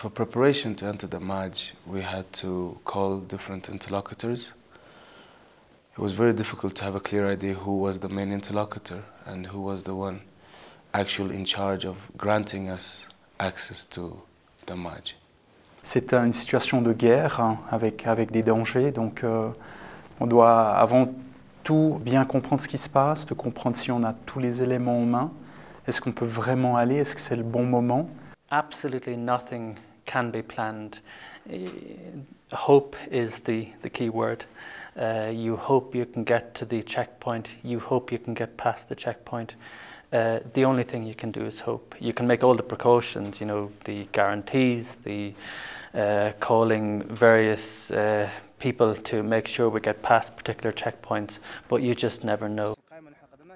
For preparation to enter the Maj, we had to call different interlocutors. It was very difficult to have a clear idea who was the main interlocutor and who was the one actually in charge of granting us access to the Maj. C'est une situation de guerre hein, avec des dangers, donc on doit avant tout bien comprendre ce qui se passe, de comprendre si on a tous les éléments en main, est-ce qu'on peut vraiment aller, est-ce que c'est le bon moment. Absolutely nothing can be planned. Hope is the key word. You hope you can get to the checkpoint, you hope you can get past the checkpoint. The only thing you can do is hope. You can make all the precautions, you know, the guarantees, the calling various people to make sure we get past particular checkpoints, but you just never know.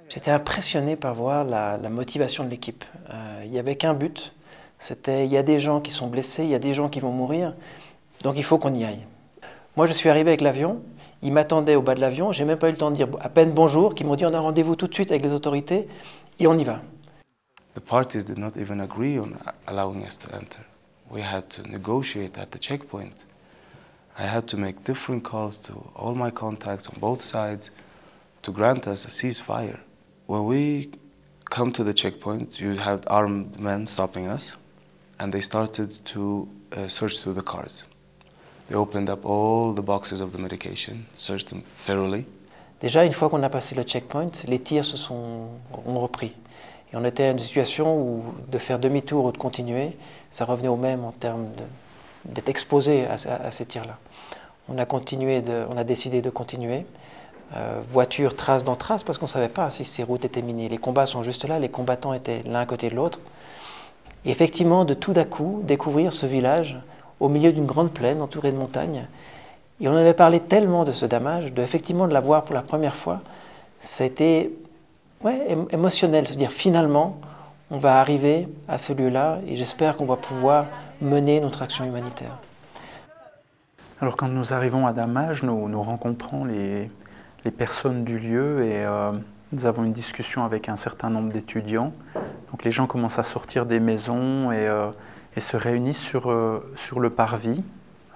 J'étais impressionné par voir la motivation de l'équipe. Il n'y avait qu'un but, c'était il y a des gens qui sont blessés, il y a des gens qui vont mourir, donc il faut qu'on y aille. Moi je suis arrivé avec l'avion, ils m'attendaient au bas de l'avion, j'ai même pas eu le temps de dire à peine bonjour, qu'ils m'ont dit on a rendez-vous tout de suite avec les autorités et on y va. The parties did not even agree on allowing us to enter. We had to negotiate at the checkpoint. I had to make different calls to all my contacts on both sides to grant us a ceasefire. When we come to the checkpoint, you have armed men stopping us, and they started to search through the cars. They opened up all the boxes of the medication, searched them thoroughly. Déjà, une fois qu'on a passé le checkpoint, les tirs ont repris. Et on était à une situation où de faire demi-tour ou de continuer, ça revenait au même en termes d'être exposé à ces tirs-là. On a décidé de continuer. Voiture trace dans trace parce qu'on ne savait pas si ces routes étaient minées. Les combats sont juste là, les combattants étaient l'un à côté de l'autre. Et effectivement, de tout d'un coup, découvrir ce village au milieu d'une grande plaine entourée de montagnes. Et on avait parlé tellement de ce damage, effectivement de la voir pour la première fois, ça a été émotionnel, se dire finalement, on va arriver à ce lieu-là et j'espère qu'on va pouvoir mener notre action humanitaire. Alors quand nous arrivons à Damaj, nous rencontrons les personnes du lieu et nous avons une discussion avec un certain nombre d'étudiants. Donc les gens commencent à sortir des maisons et se réunissent sur le parvis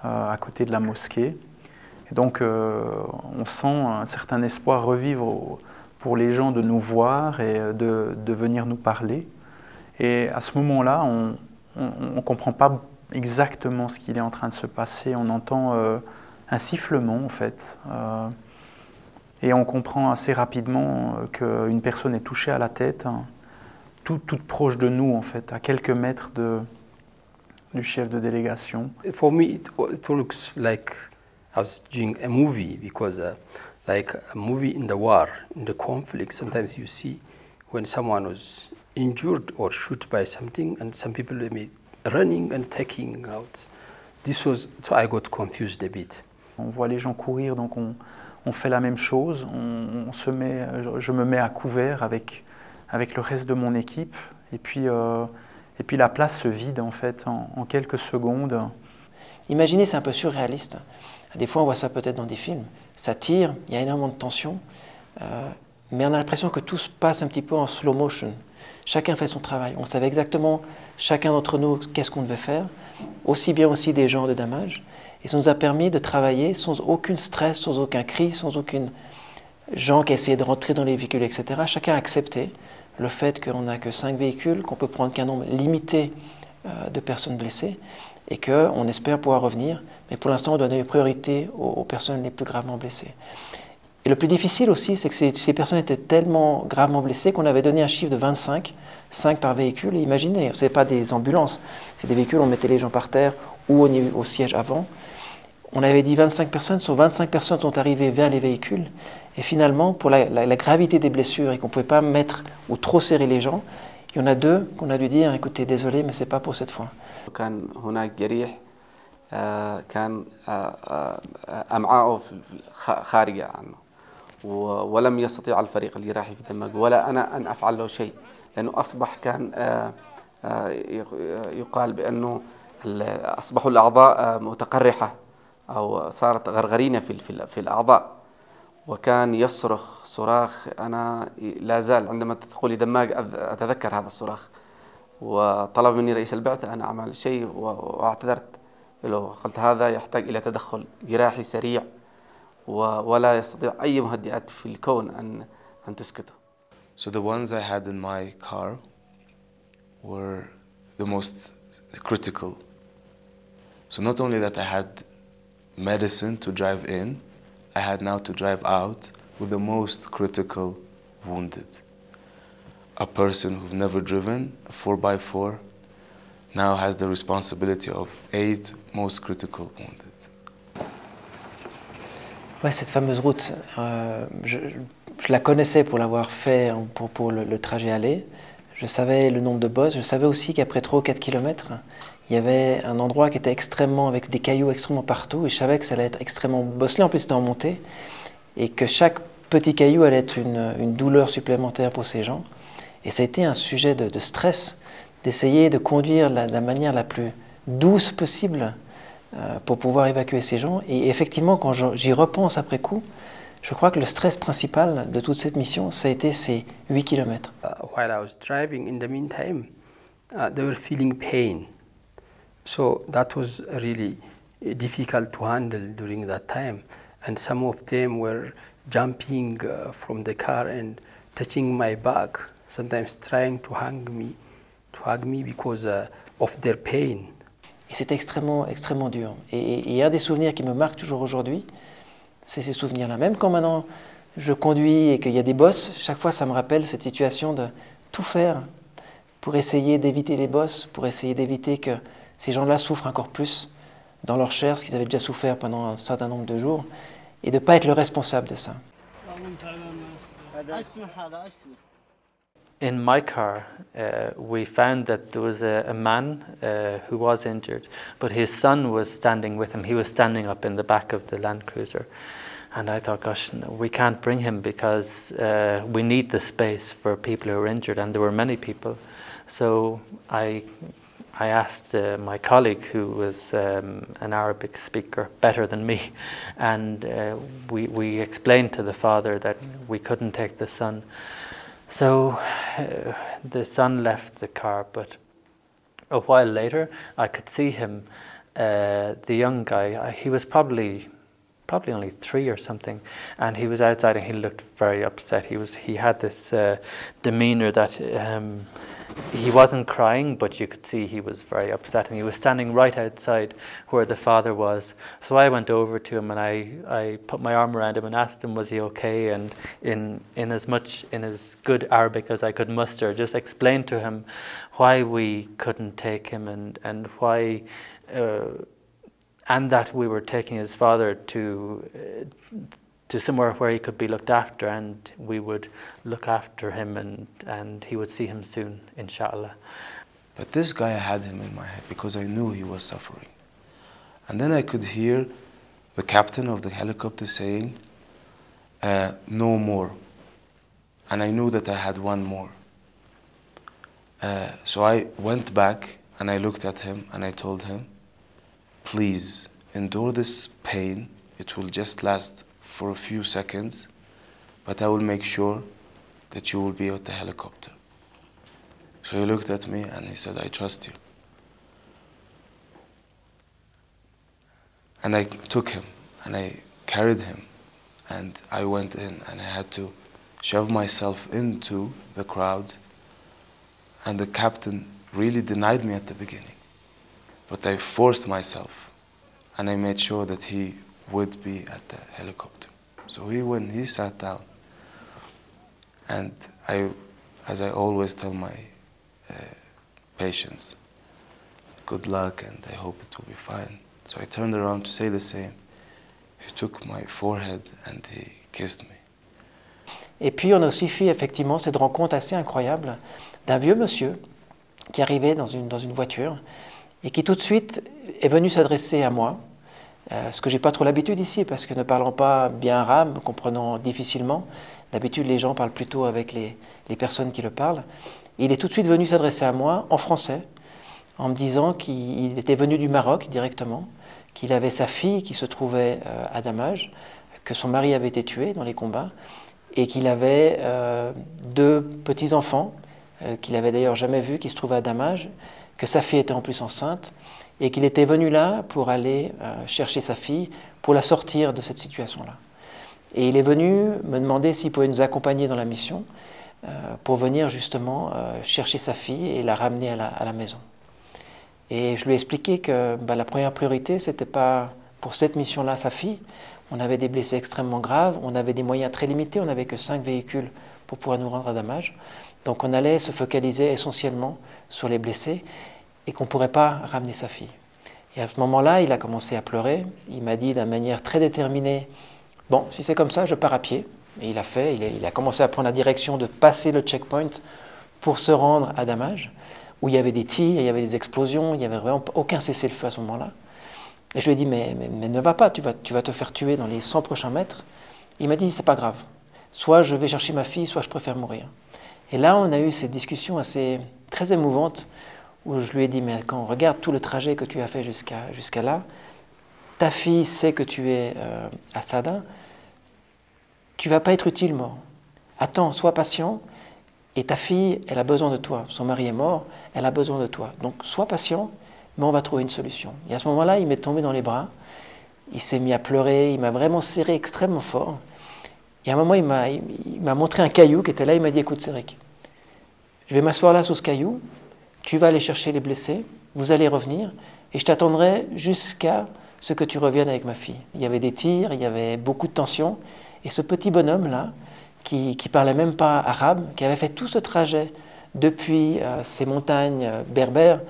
à côté de la mosquée. Et donc on sent un certain espoir revivre pour les gens de nous voir et de venir nous parler. Et à ce moment-là, on ne comprend pas exactement ce qu'il est en train de se passer. On entend un sifflement en fait. Et on comprend assez rapidement qu'une personne est touchée à la tête, hein, toute proche de nous en fait, à quelques mètres du chef de délégation. For me, it looks like I was doing a movie because like a movie in the war, in the conflict, sometimes you see when someone was injured or shot by something and some people may running and taking out. So I got confused a bit. On voit les gens courir, donc on fait la même chose. Je me mets à couvert avec le reste de mon équipe et puis la place se vide en fait en quelques secondes. Imaginez, c'est un peu surréaliste. Des fois, on voit ça peut-être dans des films. Ça tire, il y a énormément de tension, mais on a l'impression que tout se passe un petit peu en slow motion. Chacun fait son travail. On savait exactement, chacun d'entre nous, qu'est-ce qu'on devait faire, aussi bien aussi des gens de Damaj. Et ça nous a permis de travailler sans aucun stress, sans aucun cri, sans aucune gens qui essayaient de rentrer dans les véhicules, etc. Chacun a accepté le fait qu'on n'a que 5 véhicules, qu'on peut prendre qu'un nombre limité de personnes blessées et qu'on espère pouvoir revenir. Mais pour l'instant, on doit donner priorité aux personnes les plus gravement blessées. Et le plus difficile aussi, c'est que ces personnes étaient tellement gravement blessées qu'on avait donné un chiffre de 25, 5 par véhicule. Et imaginez, ce n'est pas des ambulances, c'est des véhicules, on mettait les gens par terre ou au siège avant. On avait dit 25 personnes, sur 25 personnes sont arrivées vers les véhicules. Et finalement, pour la gravité des blessures et qu'on ne pouvait pas mettre ou trop serrer les gens, il y en a 2 qu'on a dû dire, écoutez, désolé, mais ce n'est pas pour cette fois. كان أمعاءه خارجة عنه ولم يستطيع الفريق الجراحي في دمج ولا أنا أن أفعل له شيء لأنه أصبح كان يقال بأنه أصبحوا الأعضاء متقرحة أو صارت غرغرينة في الأعضاء وكان يصرخ صراخ أنا لا زال عندما تدخلي دماغ أتذكر هذا الصراخ وطلب مني رئيس البعثة أن أعمل شيء واعتذرت له، قلت هذا يحتاج إلى تدخل جراحي سريع ولا يستطيع أي مهدئات في الكون أن تسكته. So the ones I had in my car were the most critical. So not only that I had medicine to drive in, I had now to drive out with the most critical wounded. A person who's never driven a 4x4 now has the responsibility of 8 most critical wounded. Ouais, cette fameuse route, je la connaissais pour l'avoir fait pour le trajet aller. Je savais le nombre de bosses. Je savais aussi qu'après 3 ou 4 kilomètres, il y avait un endroit qui était extrêmement, avec des cailloux extrêmement partout. Et je savais que ça allait être extrêmement bosselé, en plus c'était en montée. Et que chaque petit caillou allait être une douleur supplémentaire pour ces gens. Et ça a été un sujet de stress, d'essayer de conduire de la manière la plus douce possible pour pouvoir évacuer ces gens. Et effectivement, quand j'y repense après coup, je crois que le stress principal de toute cette mission, ça a été ces 8 kilomètres. While I was driving, in the meantime, they were feeling pain. So that was really difficult to handle during that time. And some of them were jumping from the car and touching my back, sometimes trying to hug me because of their pain. Et c'était extrêmement, extrêmement dur. Et un des souvenirs qui me marque toujours aujourd'hui, c'est ces souvenirs-là. Même quand maintenant je conduis et qu'il y a des bosses, chaque fois ça me rappelle cette situation de tout faire pour essayer d'éviter les bosses, pour essayer d'éviter que ces gens-là souffrent encore plus dans leur chair, ce qu'ils avaient déjà souffert pendant un certain nombre de jours, et de ne pas être le responsable de ça. In my car, we found that there was a man who was injured, but his son was standing with him. He was standing up in the back of the Land Cruiser. And I thought, gosh, no, we can't bring him because we need the space for people who are injured, and there were many people. So I asked my colleague, who was an Arabic speaker, better than me, and we explained to the father that we couldn't take the son. So the son left the car, but a while later I could see him, the young guy, he was probably only 3 or something, and he was outside and he looked very upset. He had this demeanor that he wasn't crying, but you could see he was very upset, and he was standing right outside where the father was. So I went over to him and I put my arm around him and asked him was he okay, and in as good Arabic as I could muster, just explained to him why we couldn't take him and why and that we were taking his father to somewhere where he could be looked after, and we would look after him and he would see him soon, inshallah. But this guy, I had him in my head because I knew he was suffering. And then I could hear the captain of the helicopter saying, no more. And I knew that I had one more. So I went back and I looked at him and I told him, please endure this pain. It will just last for a few seconds, but I will make sure that you will be at the helicopter. So he looked at me and he said, I trust you. And I took him and I carried him and I went in and I had to shove myself into the crowd, and the captain really denied me at the beginning. But I forced myself and I made sure that he would be at the helicopter. So he sat down, and as I always tell my patients, good luck and I hope it will be fine. So I turned around to say the same. He took my forehead and he kissed me. Et puis on a aussi fait effectivement cette rencontre assez incroyable d'un vieux monsieur qui arrivait dans une voiture et qui tout de suite est venu s'adresser à moi, ce que j'ai pas trop l'habitude ici, parce que ne parlant pas bien arabe, comprenant difficilement, d'habitude les gens parlent plutôt avec les personnes qui le parlent. Et il est tout de suite venu s'adresser à moi en français, en me disant qu'il était venu du Maroc directement, qu'il avait sa fille qui se trouvait à Damaj, que son mari avait été tué dans les combats, et qu'il avait 2 petits-enfants qu'il avait d'ailleurs jamais vu, qui se trouvait à Damaj, que sa fille était en plus enceinte, et qu'il était venu là pour aller chercher sa fille, pour la sortir de cette situation-là. Et il est venu me demander s'il pouvait nous accompagner dans la mission, pour venir justement chercher sa fille et la ramener à la maison. Et je lui ai expliqué que la première priorité, ce n'était pas pour cette mission-là sa fille. On avait des blessés extrêmement graves, on avait des moyens très limités, on n'avait que 5 véhicules pour pouvoir nous rendre à Damaj. Donc on allait se focaliser essentiellement sur les blessés et qu'on ne pourrait pas ramener sa fille. Et à ce moment-là, il a commencé à pleurer. Il m'a dit d'une manière très déterminée, « Bon, si c'est comme ça, je pars à pied. » Et il a fait, il a commencé à prendre la direction de passer le checkpoint pour se rendre à Damaj, où il y avait des tirs, il y avait des explosions, il n'y avait vraiment aucun cessez-le-feu à ce moment-là. Et je lui ai dit, mais ne va pas, tu vas te faire tuer dans les 100 prochains mètres. Il m'a dit, c'est pas grave. Soit je vais chercher ma fille, soit je préfère mourir. Et là, on a eu cette discussion assez très émouvante, où je lui ai dit, mais quand on regarde tout le trajet que tu as fait jusqu'à là, ta fille sait que tu es à Sada, tu ne vas pas être utile mort. Attends, sois patient, et ta fille, elle a besoin de toi. Son mari est mort, elle a besoin de toi. Donc sois patient, mais on va trouver une solution. Et à ce moment-là, il m'est tombé dans les bras, il s'est mis à pleurer, il m'a vraiment serré extrêmement fort. Et à un moment, il m'a montré un caillou qui était là, il m'a dit, écoute Cédric, je vais m'asseoir là sous ce caillou, tu vas aller chercher les blessés, vous allez revenir, et je t'attendrai jusqu'à ce que tu reviennes avec ma fille. Il y avait des tirs, il y avait beaucoup de tensions, et ce petit bonhomme-là, qui parlait même pas arabe, qui avait fait tout ce trajet depuis ces montagnes berbères,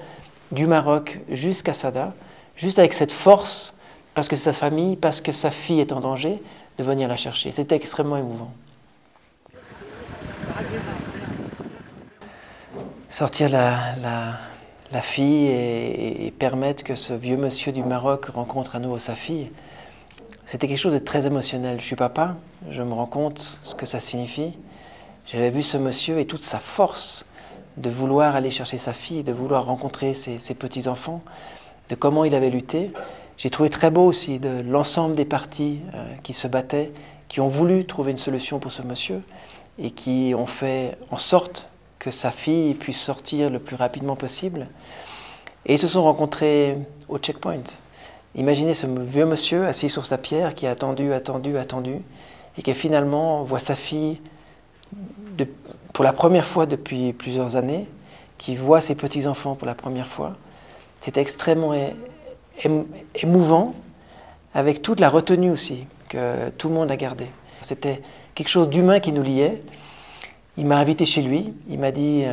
du Maroc jusqu'à Sada, juste avec cette force, parce que c'est sa famille, parce que sa fille est en danger, de venir la chercher. C'était extrêmement émouvant. Sortir la fille et permettre que ce vieux monsieur du Maroc rencontre à nouveau sa fille, c'était quelque chose de très émotionnel. Je suis papa, je me rends compte ce que ça signifie. J'avais vu ce monsieur et toute sa force de vouloir aller chercher sa fille, de vouloir rencontrer ses petits-enfants, de comment il avait lutté. J'ai trouvé très beau aussi de l'ensemble des partis qui se battaient, qui ont voulu trouver une solution pour ce monsieur et qui ont fait en sorte que sa fille puisse sortir le plus rapidement possible. Et ils se sont rencontrés au checkpoint. Imaginez ce vieux monsieur assis sur sa pierre qui a attendu, et qui finalement voit sa fille pour la première fois depuis plusieurs années, qui voit ses petits-enfants pour la première fois. C'était extrêmement émouvant, avec toute la retenue aussi que tout le monde a gardée. C'était quelque chose d'humain qui nous liait. Il m'a invité chez lui, il m'a dit...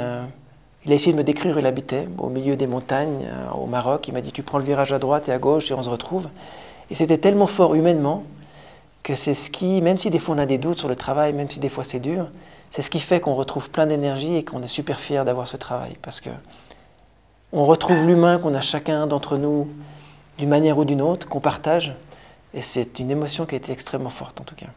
il a essayé de me décrire où il habitait, au milieu des montagnes, au Maroc. Il m'a dit, tu prends le virage à droite et à gauche et on se retrouve. Et c'était tellement fort humainement que c'est ce qui, même si des fois on a des doutes sur le travail, même si des fois c'est dur, c'est ce qui fait qu'on retrouve plein d'énergie et qu'on est super fiers d'avoir ce travail. Parce que on retrouve l'humain qu'on a chacun d'entre nous d'une manière ou d'une autre, qu'on partage. Et c'est une émotion qui a été extrêmement forte en tout cas.